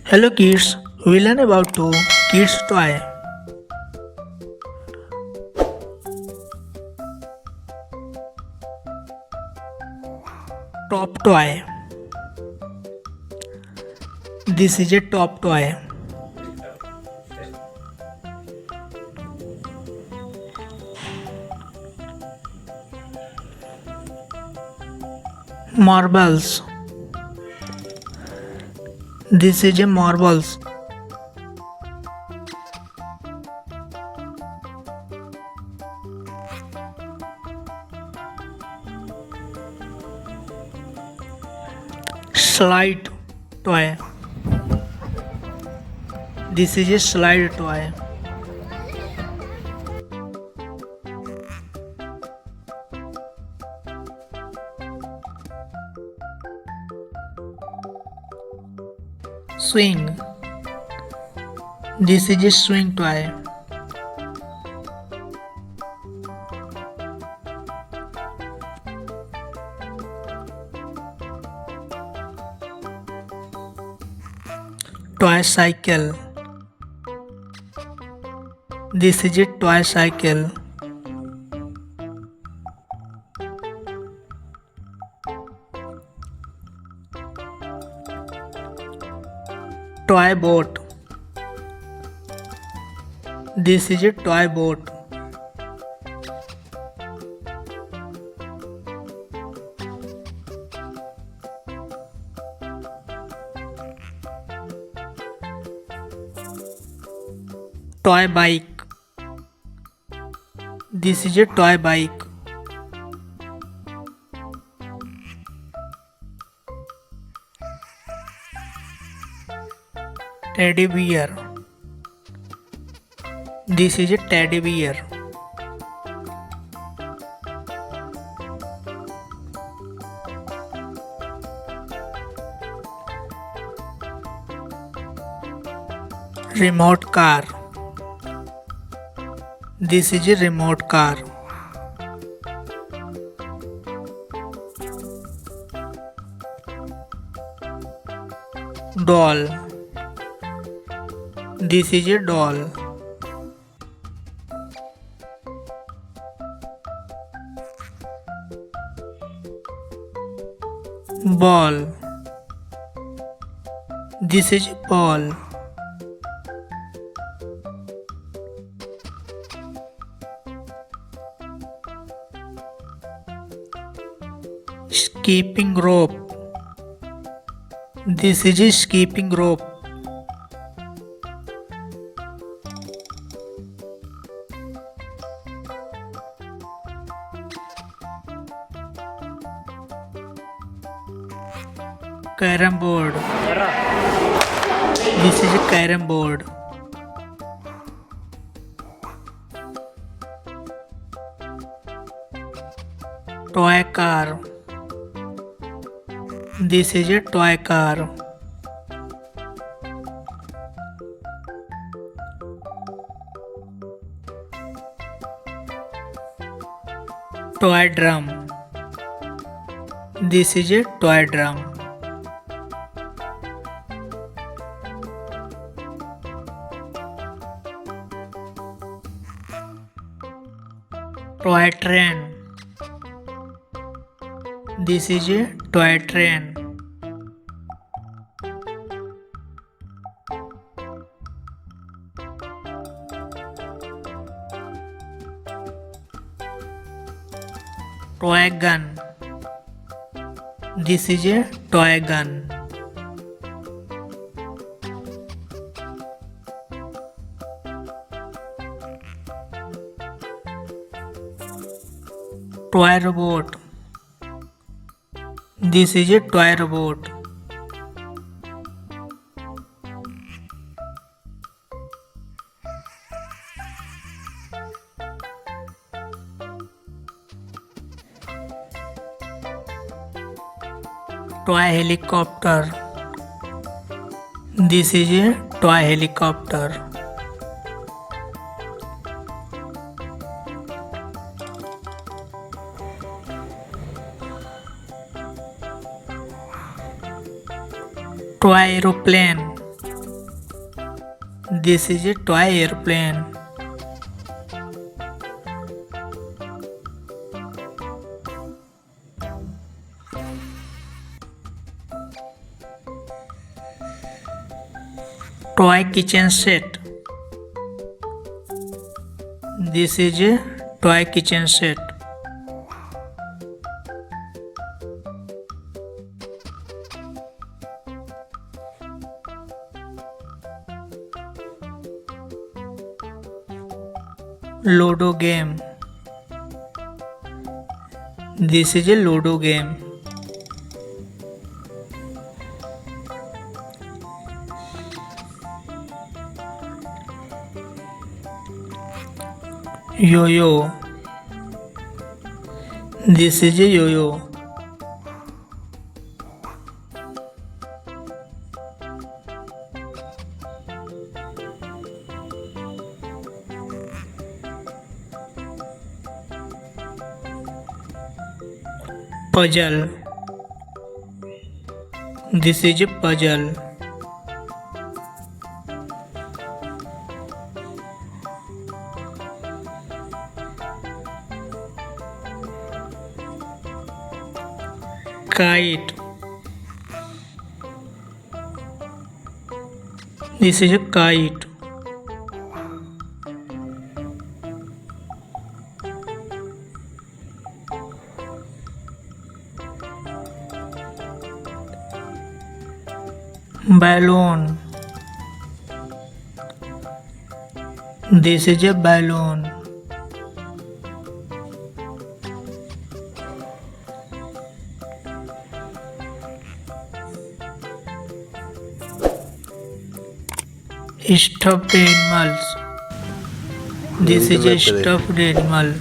Hello kids, we learn about two kids toy. Top toy. This is a top toy. Marbles. This is a marbles. Slide toy. This is a slide toy. Swing. This is a swing toy. Toy cycle. This is a toy cycle. Toy boat. This is a toy boat. Toy bike. This is a toy bike. Teddy bear. This is a teddy bear. Remote car. This is a remote car. Doll. This is a doll. Ball. This is a ball. Skipping rope. This is a skipping rope. Carrom board. This is a carrom board. Toy car. This is a toy car. Toy drum. This is a toy drum. Toy train. This is a toy train. Toy gun. This is a toy gun. Toy robot. This is a toy robot. Toy helicopter. This is a toy helicopter. Toy aeroplane. This is a toy airplane. Toy kitchen set. This is a toy kitchen set. Ludo game. This is a Ludo game. Yo-yo. This is a yo-yo. Puzzle. This is a puzzle. Kite. This is a kite. Balloon. This is a balloon. Stuffed animals. This is a stuffed animal.